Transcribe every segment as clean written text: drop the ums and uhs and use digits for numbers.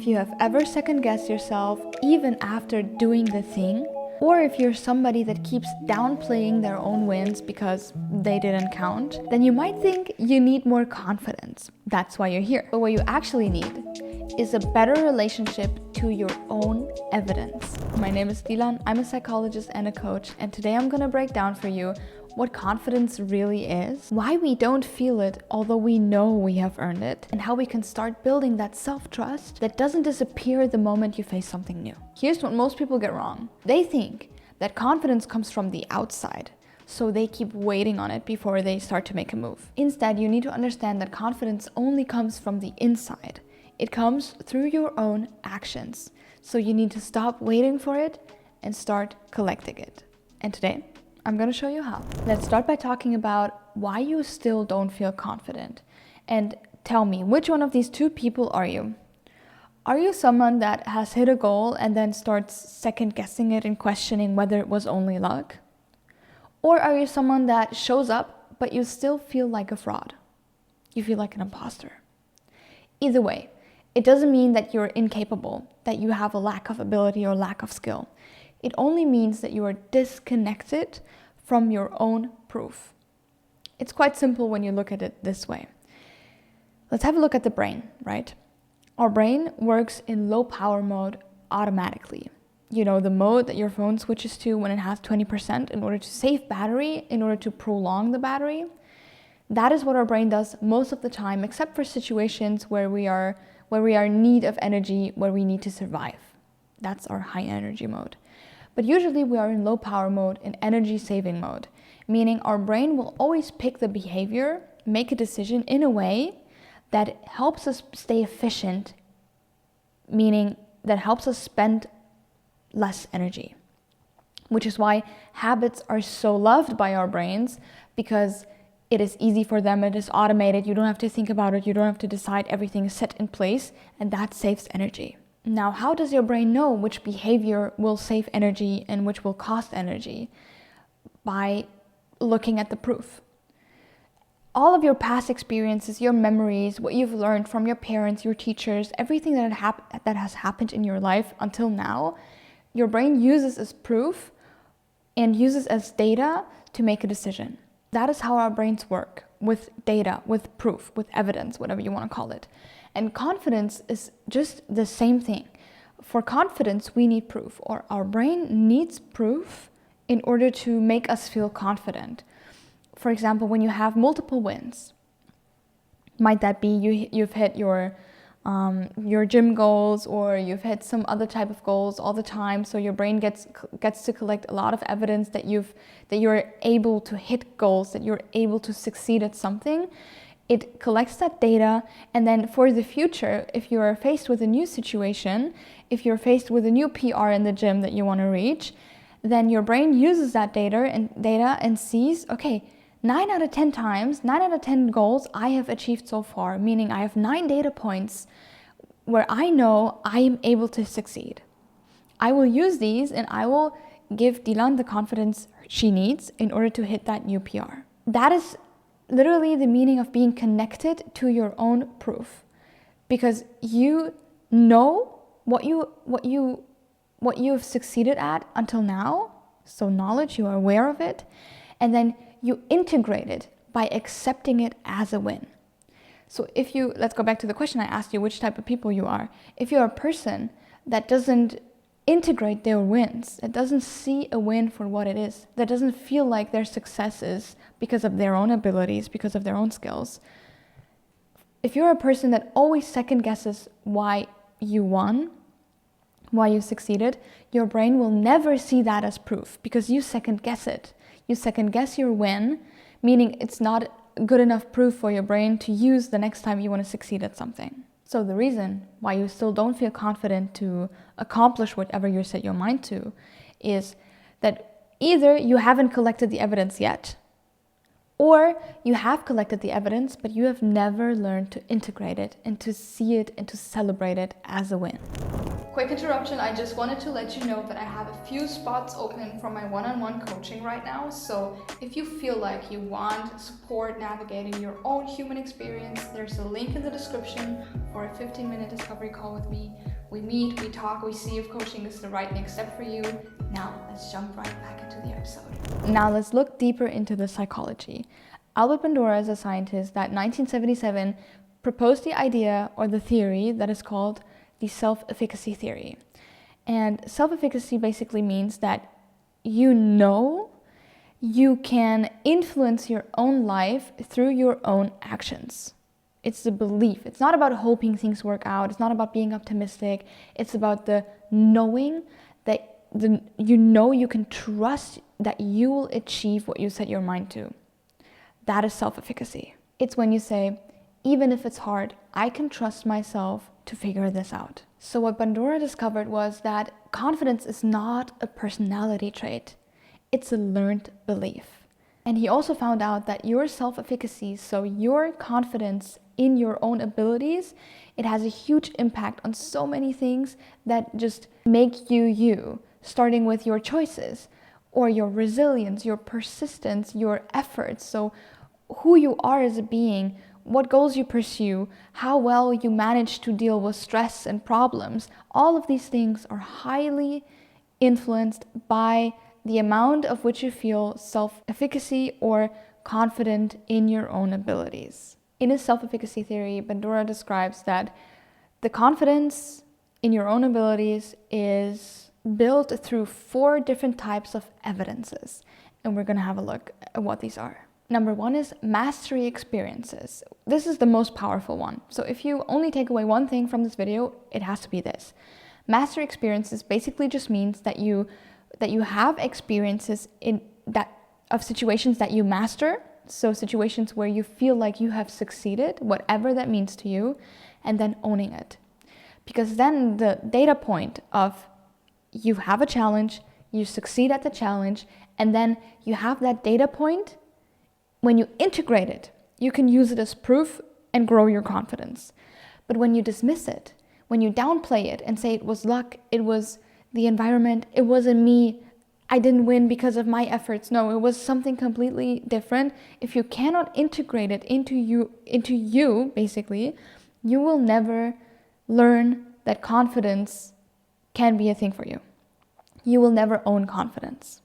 If you have ever second-guessed yourself even after doing the thing, or if you're somebody that keeps downplaying their own wins because they didn't count, then you might think you need more confidence. That's why you're here. But what you actually need is a better relationship to your own evidence. My name is Dilan, I'm a psychologist and a coach, and today I'm gonna break down for you what confidence really is, why we don't feel it although we know we have earned it, and how we can start building that self-trust that doesn't disappear the moment you face something new. Here's what most people get wrong. They think that confidence comes from the outside, so they keep waiting on it before they start to make a move. Instead, you need to understand that confidence only comes from the inside. It comes through your own actions. So you need to stop waiting for it and start collecting it. And today, I'm going to show you how. Let's start by talking about why you still don't feel confident. And tell me, which one of these two people are you? Are you someone that has hit a goal and then starts second guessing it and questioning whether it was only luck? Or are you someone that shows up, but you still feel like a fraud? You feel like an imposter. Either way, it doesn't mean that you're incapable, that you have a lack of ability or lack of skill. It only means that you are disconnected from your own proof. It's quite simple when you look at it this way. Let's have a look at the brain, right? Our brain works in low power mode automatically. You know, the mode that your phone switches to when it has 20% in order to save battery, in order to prolong the battery. That is what our brain does most of the time, except for situations where we are in need of energy, where we need to survive. That's our high energy mode. But usually we are in low power mode, in energy saving mode, meaning our brain will always pick the behavior, make a decision in a way that helps us stay efficient, meaning that helps us spend less energy. Which is why habits are so loved by our brains, because it is easy for them, it is automated, you don't have to think about it, you don't have to decide, everything is set in place, and that saves energy. Now, how does your brain know which behavior will save energy and which will cost energy? By looking at the proof. All of your past experiences, your memories, what you've learned from your parents, your teachers, everything that has happened in your life until now, your brain uses as proof and uses as data to make a decision. That is how our brains work, with data, with proof, with evidence, whatever you want to call it. And confidence is just the same thing. For confidence, we need proof, or our brain needs proof in order to make us feel confident. For example, when you have multiple wins, might that be you've hit your gym goals, or you've hit some other type of goals all the time, so your brain gets to collect a lot of evidence that you're able to hit goals, that you're able to succeed at something. It collects that data, and then for the future, if you are faced with a new situation, if you're faced with a new PR in the gym that you want to reach, then your brain uses that data and sees, okay, 9 out of 10 times, 9 out of 10 goals I have achieved so far, meaning I have 9 data points where I know I am able to succeed. I will use these and I will give Dilan the confidence she needs in order to hit that new PR. That is literally the meaning of being connected to your own proof, because you know what you've succeeded at until now. So knowledge, you are aware of it, and then you integrate it by accepting it as a win. So let's go back to the question I asked you, which type of people you are. If you're a person that doesn't integrate their wins, that doesn't see a win for what it is, that doesn't feel like their success is because of their own abilities, because of their own skills. If you're a person that always second guesses why you won, why you succeeded, your brain will never see that as proof, because you second guess it. You second guess your win, meaning it's not good enough proof for your brain to use the next time you want to succeed at something. So the reason why you still don't feel confident to accomplish whatever you set your mind to is that either you haven't collected the evidence yet, or you have collected the evidence, but you have never learned to integrate it and to see it and to celebrate it as a win. Quick interruption, I just wanted to let you know that I have a few spots open for my one-on-one coaching right now. So if you feel like you want support navigating your own human experience, there's a link in the description for a 15-minute discovery call with me. We meet, we talk, we see if coaching is the right next step for you. Now let's jump right back into the episode. Now let's look deeper into the psychology. Albert Bandura is a scientist that 1977 proposed the idea or the theory that is called the self-efficacy theory. And self-efficacy basically means that you know you can influence your own life through your own actions. It's the belief. It's not about hoping things work out. It's not about being optimistic. It's about the knowing that you can trust that you will achieve what you set your mind to. That is self-efficacy. It's when you say, even if it's hard, I can trust myself to figure this out. So what Bandura discovered was that confidence is not a personality trait. It's a learned belief. And he also found out that your self-efficacy, so your confidence in your own abilities, it has a huge impact on so many things that just make you you, starting with your choices or your resilience, your persistence, your efforts. So who you are as a being, what goals you pursue, how well you manage to deal with stress and problems. All of these things are highly influenced by the amount of which you feel self-efficacy or confident in your own abilities. In his self-efficacy theory, Bandura describes that the confidence in your own abilities is built through 4 different types of evidences. And we're going to have a look at what these are. Number 1 is mastery experiences. This is the most powerful one. So if you only take away one thing from this video, it has to be this. Mastery experiences basically just means that you have experiences of situations that you master. So situations where you feel like you have succeeded, whatever that means to you, and then owning it. Because then the data point of you have a challenge, you succeed at the challenge, and then you have that data point. When you integrate it, you can use it as proof and grow your confidence. But when you dismiss it, when you downplay it and say it was luck, it was the environment, it wasn't me, I didn't win because of my efforts. No, it was something completely different. If you cannot integrate it into you, basically, you will never learn that confidence can be a thing for you. You will never own confidence.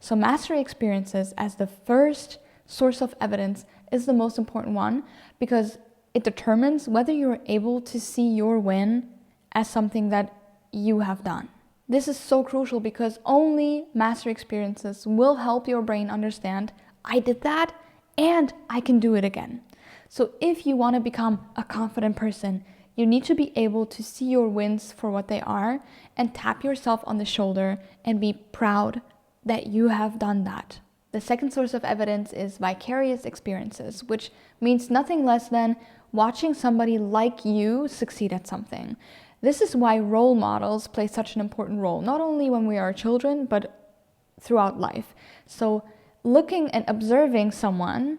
So mastery experiences as the first source of evidence is the most important one because it determines whether you're able to see your win as something that you have done. This is so crucial because only mastery experiences will help your brain understand, I did that and I can do it again. So if you want to become a confident person, you need to be able to see your wins for what they are and tap yourself on the shoulder and be proud that you have done that. The second source of evidence is vicarious experiences, which means nothing less than watching somebody like you succeed at something. This is why role models play such an important role, not only when we are children, but throughout life. So looking and observing someone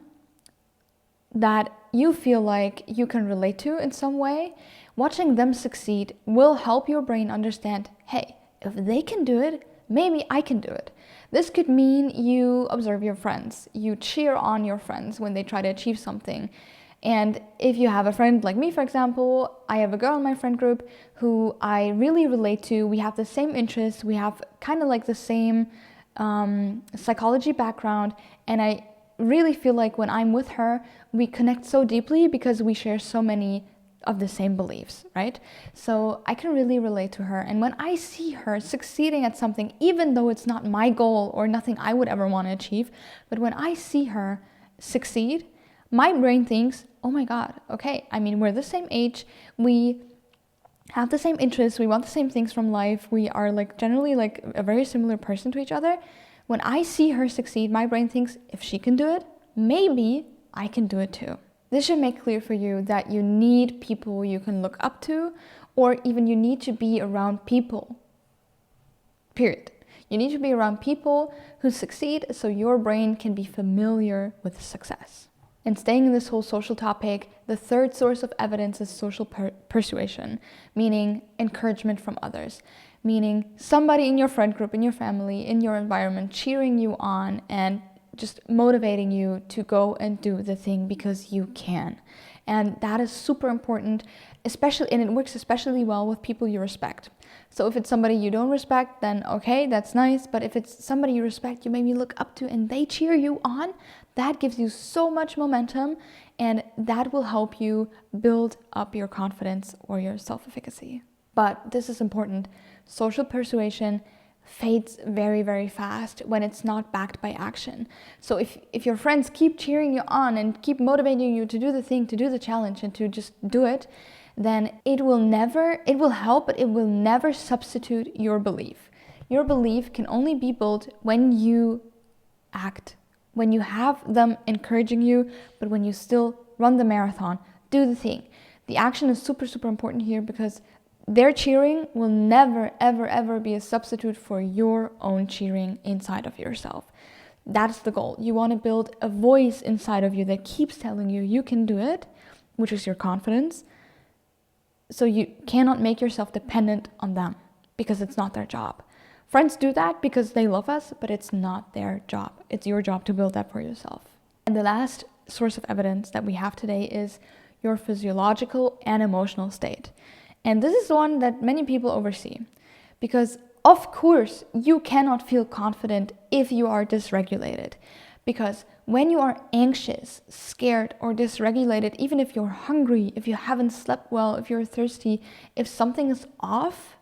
that you feel like you can relate to in some way, watching them succeed will help your brain understand, hey, if they can do it, maybe I can do it. This could mean you observe your friends, you cheer on your friends when they try to achieve something. And if you have a friend like me, for example, I have a girl in my friend group who I really relate to. We have the same interests, we have kind of like the same psychology background, and I really feel like when I'm with her, we connect so deeply because we share so many of the same beliefs, right? So I can really relate to her. And when I see her succeeding at something, even though it's not my goal or nothing I would ever want to achieve, but when I see her succeed, my brain thinks, oh my God, okay, I mean, we're the same age, we have the same interests, we want the same things from life, we are like generally like a very similar person to each other. When I see her succeed, my brain thinks, if she can do it, maybe I can do it too. This should make clear for you that you need people you can look up to, or even you need to be around people, period. You need to be around people who succeed so your brain can be familiar with success. And staying in this whole social topic, the third source of evidence is social persuasion, meaning encouragement from others, meaning somebody in your friend group, in your family, in your environment, cheering you on and just motivating you to go and do the thing because you can. And that is super important, especially, and it works especially well with people you respect. So if it's somebody you don't respect, then okay, that's nice. But if it's somebody you respect, you maybe look up to, and they cheer you on, that gives you so much momentum, and that will help you build up your confidence or your self-efficacy. But this is important. Social persuasion fades very, very fast when it's not backed by action. So if your friends keep cheering you on and keep motivating you to do the thing, to do the challenge, and to just do it, then it will help, but it will never substitute your belief. Your belief can only be built when you act, when you have them encouraging you, but when you still run the marathon, do the thing. The action is super, super important here, because their cheering will never, ever, ever be a substitute for your own cheering inside of yourself. That's the goal. You want to build a voice inside of you that keeps telling you you can do it, which is your confidence. So you cannot make yourself dependent on them, because it's not their job. Friends do that because they love us, but it's not their job. It's your job to build that for yourself. And the last source of evidence that we have today is your physiological and emotional state. And this is one that many people oversee, because of course you cannot feel confident if you are dysregulated. Because when you are anxious, scared, or dysregulated, even if you're hungry, if you haven't slept well, if you're thirsty, if something is off,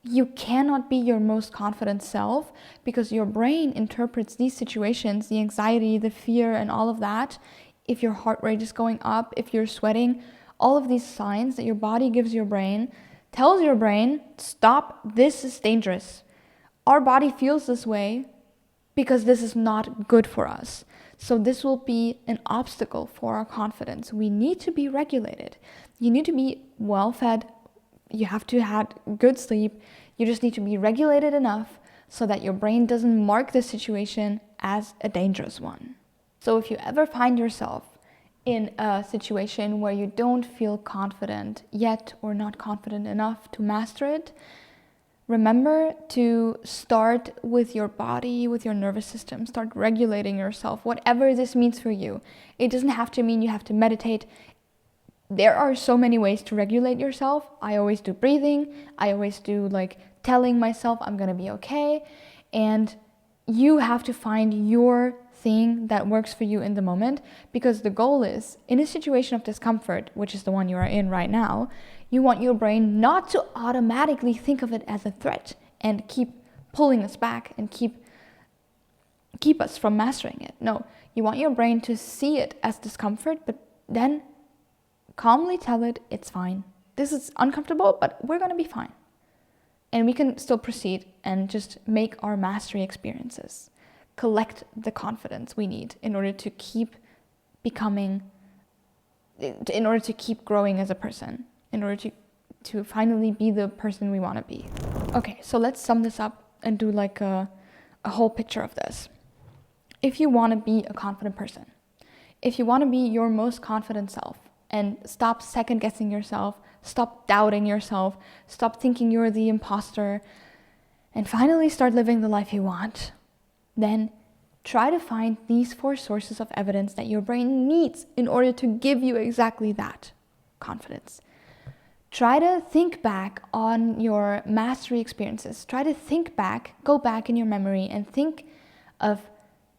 you cannot be your most confident self, because your brain interprets these situations, the anxiety, the fear, and all of that. If your heart rate is going up, if you're sweating, all of these signs that your body gives your brain, tells your brain, stop, this is dangerous. Our body feels this way because this is not good for us. So this will be an obstacle for our confidence. We need to be regulated. You need to be well fed. You have to have good sleep. You just need to be regulated enough so that your brain doesn't mark the situation as a dangerous one. So if you ever find yourself in a situation where you don't feel confident yet, or not confident enough to master it, remember to start with your body, with your nervous system. Start regulating yourself, whatever this means for you. It doesn't have to mean you have to meditate. There are so many ways to regulate yourself. I always do breathing. I always do telling myself I'm gonna be okay. And you have to find your thing that works for you in the moment, because the goal is, in a situation of discomfort, which is the one you are in right now, you want your brain not to automatically think of it as a threat and keep pulling us back and keep us from mastering it. No, you want your brain to see it as discomfort, but then calmly tell it it's fine. This is uncomfortable, but we're gonna be fine. And we can still proceed and just make our mastery experiences, collect the confidence we need in order to keep becoming, in order to keep growing as a person, in order to finally be the person we want to be. Okay, so let's sum this up and do a whole picture of this. If you want to be a confident person, if you want to be your most confident self, and stop second guessing yourself, stop doubting yourself, stop thinking you're the imposter, and finally start living the life you want, then try to find these 4 sources of evidence that your brain needs in order to give you exactly that confidence. Try to think back on your mastery experiences. Try to go back in your memory and think of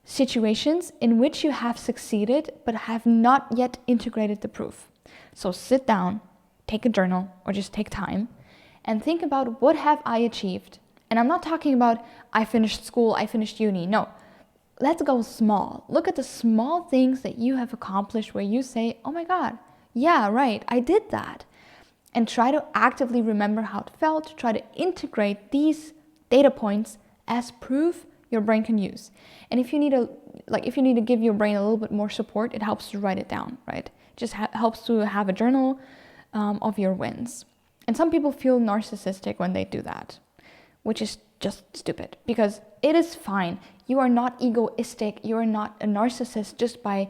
situations in which you have succeeded but have not yet integrated the proof. So sit down, take a journal, or just take time and think about, what have I achieved? And I'm not talking about I finished school, I finished uni. No, let's go small. Look at the small things that you have accomplished where you say, oh my God, yeah, right, I did that. And try to actively remember how it felt. Try to integrate these data points as proof your brain can use. And if you need to give your brain a little bit more support, it helps to write it down, right? It just helps to have a journal of your wins. And some people feel narcissistic when they do that, which is just stupid, because it is fine. You are not egoistic. You are not a narcissist just by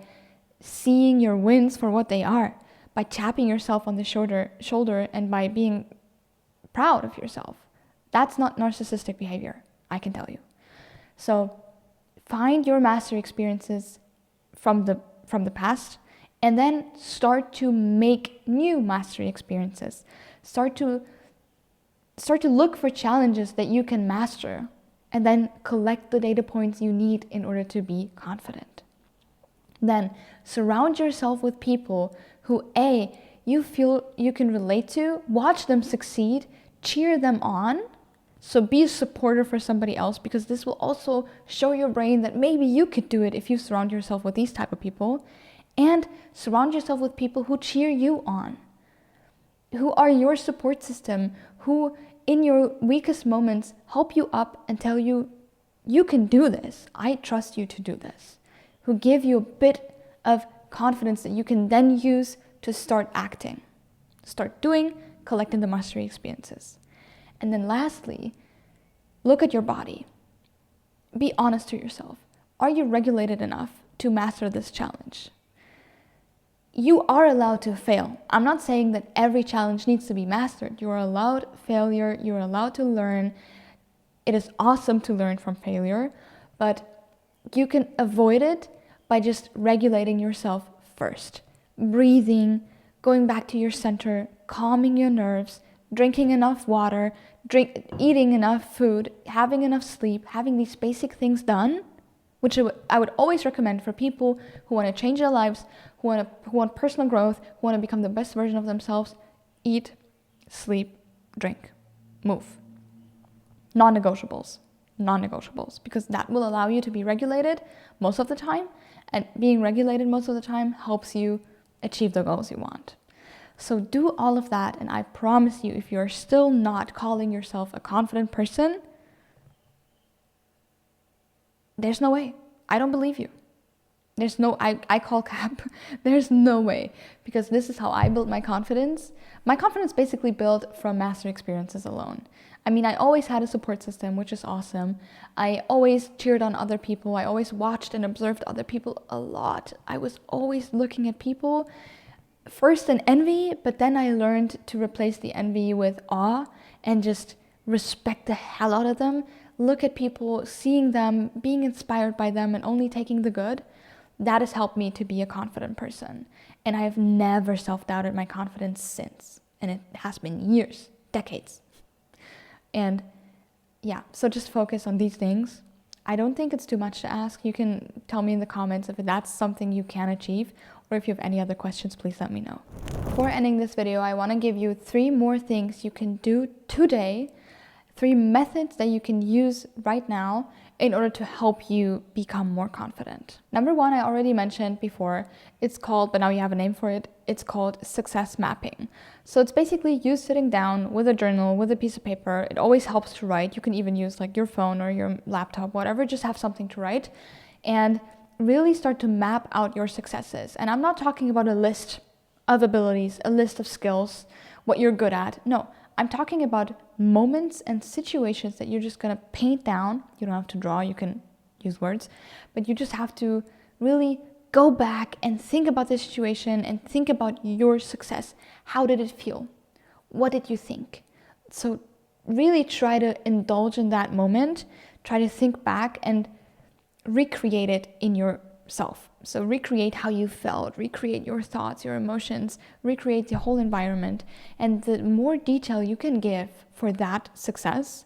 seeing your wins for what they are, by tapping yourself on the shoulder and by being proud of yourself. That's not narcissistic behavior, I can tell you. So find your mastery experiences from the past, and then start to make new mastery experiences. Start to look for challenges that you can master, and then collect the data points you need in order to be confident. Then surround yourself with people who you feel you can relate to, watch them succeed, cheer them on. So be a supporter for somebody else, because this will also show your brain that maybe you could do it if you surround yourself with these type of people. And surround yourself with people who cheer you on, who are your support system, who in your weakest moments help you up and tell you, you can do this, I trust you to do this, who give you a bit of confidence that you can then use to start acting, start doing, collecting the mastery experiences. And then lastly, look at your body. Be honest to yourself. Are you regulated enough to master this challenge? You are allowed to fail. I'm not saying that every challenge needs to be mastered. You are allowed failure. You are allowed to learn. It is awesome to learn from failure, but you can avoid it by just regulating yourself first. Breathing, going back to your center, calming your nerves, drinking enough water, eating enough food, having enough sleep, having these basic things done, which I would always recommend for people who want to change their lives, who want personal growth, who want to become the best version of themselves. Eat, sleep, drink, move. Non-negotiables, because that will allow you to be regulated most of the time, and being regulated most of the time helps you achieve the goals you want. So do all of that, and I promise you, if you're still not calling yourself a confident person, there's no way. I don't believe you. There's no, I call cap. There's no way, because this is how I built my confidence. My confidence basically built from master experiences alone. I mean, I always had a support system, which is awesome. I always cheered on other people. I always watched and observed other people a lot. I was always looking at people, first in envy, but then I learned to replace the envy with awe and just respect the hell out of them. Look at people, seeing them, being inspired by them, and only taking the good. That has helped me to be a confident person. And I have never self-doubted my confidence since. And it has been years, decades. And yeah, so just focus on these things. I don't think it's too much to ask. You can tell me in the comments if that's something you can achieve, or if you have any other questions, please let me know. Before ending this video, I want to give you 3 more things you can do today, 3 methods that you can use right now in order to help you become more confident. Number 1, I already mentioned before. It's called, but now you have a name for it, it's called success mapping. So it's basically you sitting down with a journal, with a piece of paper. It always helps to write. You can even use like your phone or your laptop, whatever, just have something to write and really start to map out your successes. And I'm not talking about a list of abilities, a list of skills, what you're good at. No, I'm talking about moments and situations that you're just gonna paint down. You don't have to draw, you can use words, but you just have to really go back and think about the situation and think about your success. How did it feel? What did you think? So really try to indulge in that moment, try to think back and recreate it in yourself. So recreate how you felt, recreate your thoughts, your emotions, recreate the whole environment. And the more detail you can give for that success,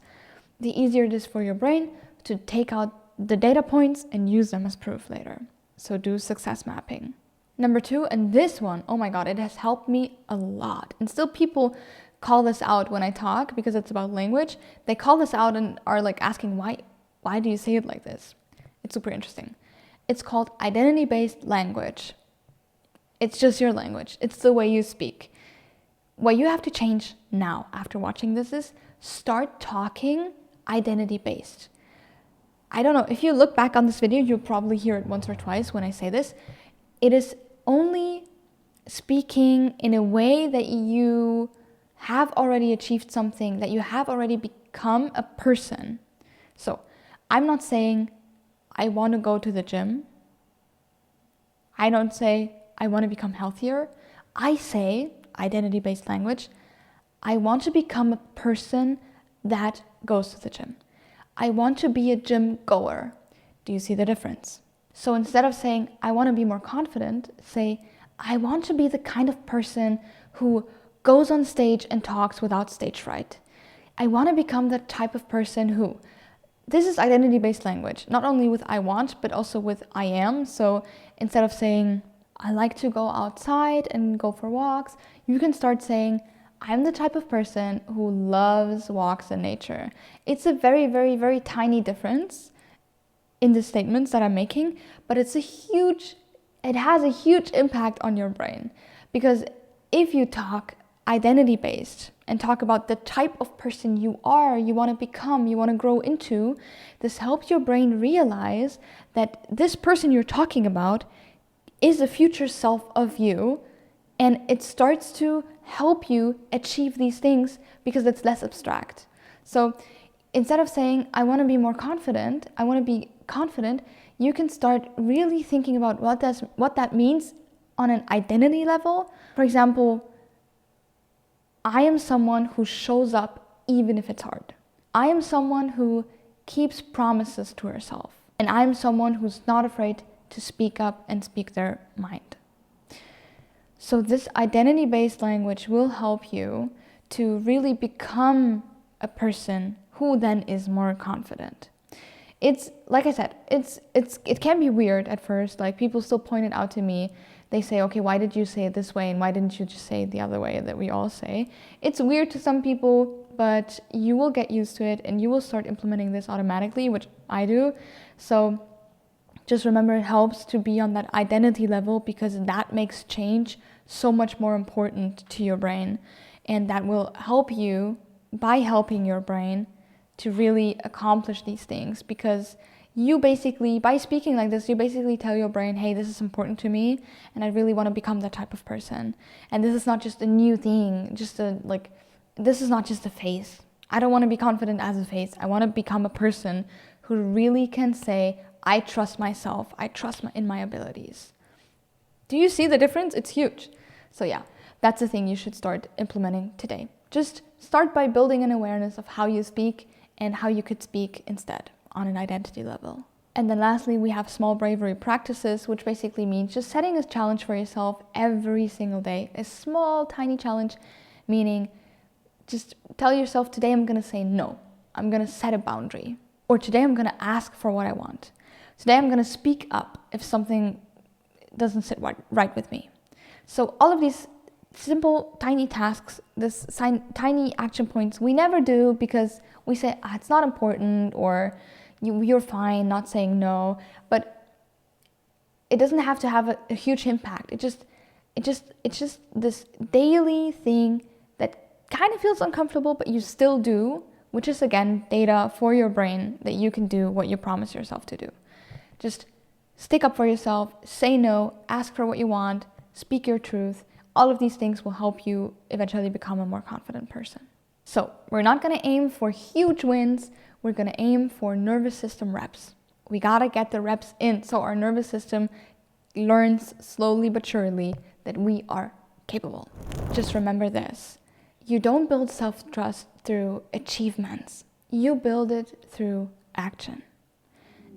the easier it is for your brain to take out the data points and use them as proof later. So do success mapping. Number 2, and this one, oh my God, it has helped me a lot. And still people call this out when I talk because it's about language. They call this out and are like asking, why do you say it like this? It's super interesting. It's called identity-based language. It's just your language. It's the way you speak. What you have to change now after watching this is start talking identity-based. I don't know, if you look back on this video, you'll probably hear it once or twice when I say this. It is only speaking in a way that you have already achieved something, that you have already become a person. So I'm not saying I want to go to the gym. I don't say, I want to become healthier. I say, identity-based language, I want to become a person that goes to the gym. I want to be a gym goer. Do you see the difference? So instead of saying, I want to be more confident, say, I want to be the kind of person who goes on stage and talks without stage fright. I want to become the type of person who, this is identity-based language, not only with I want, but also with I am. So instead of saying, I like to go outside and go for walks, you can start saying, I'm the type of person who loves walks in nature. It's a very, very, very tiny difference in the statements that I'm making, but it has a huge impact on your brain. Because if you talk identity-based and talk about the type of person you are, you want to become, you want to grow into, this helps your brain realize that this person you're talking about is a future self of you, and it starts to help you achieve these things because it's less abstract. So instead of saying, I want to be more confident, I want to be confident, you can start really thinking about what that means on an identity level. For example, I am someone who shows up even if it's hard. I am someone who keeps promises to herself. And I am someone who's not afraid to speak up and speak their mind. So this identity-based language will help you to really become a person who then is more confident. It's, like I said, it can be weird at first. Like, people still point it out to me. They say, okay, why did you say it this way? And why didn't you just say it the other way that we all say? It's weird to some people, but you will get used to it and you will start implementing this automatically, which I do. So just remember, it helps to be on that identity level because that makes change so much more important to your brain. And that will help you, by helping your brain, to really accomplish these things, because you basically, by speaking like this, you basically tell your brain, hey, this is important to me and I really want to become that type of person. And this is not just a new thing, this is not just a phase. I don't want to be confident as a phase. I want to become a person who really can say, I trust myself, I trust in my abilities. Do you see the difference? It's huge. So yeah, that's the thing you should start implementing today. Just start by building an awareness of how you speak and how you could speak instead on an identity level. And then lastly, we have small bravery practices, which basically means just setting a challenge for yourself every single day. A small, tiny challenge, meaning just tell yourself, today I'm going to say no. I'm going to set a boundary. Or today I'm going to ask for what I want. Today I'm going to speak up if something doesn't sit right with me. So all of these simple, tiny tasks, this tiny action points, we never do because we say, it's not important, or you're fine not saying no. But it doesn't have to have a huge impact. It's just this daily thing that kind of feels uncomfortable, but you still do, which is again data for your brain that you can do what you promise yourself to do. Just stick up for yourself, say no, ask for what you want, speak your truth. All of these things will help you eventually become a more confident person. So we're not going to aim for huge wins. We're going to aim for nervous system reps. We got to get the reps in so our nervous system learns slowly but surely that we are capable. Just remember this. You don't build self-trust through achievements. You build it through action.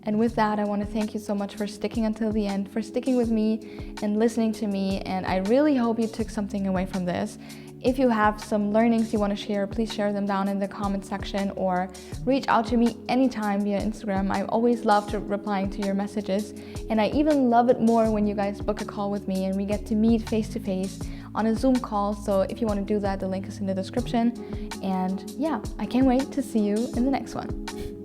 And with that, I want to thank you so much for sticking until the end, for sticking with me and listening to me. And I really hope you took something away from this. If you have some learnings you want to share, please share them down in the comment section or reach out to me anytime via Instagram. I always love replying to your messages. And I even love it more when you guys book a call with me and we get to meet face to face on a Zoom call. So if you want to do that, the link is in the description. And yeah, I can't wait to see you in the next one.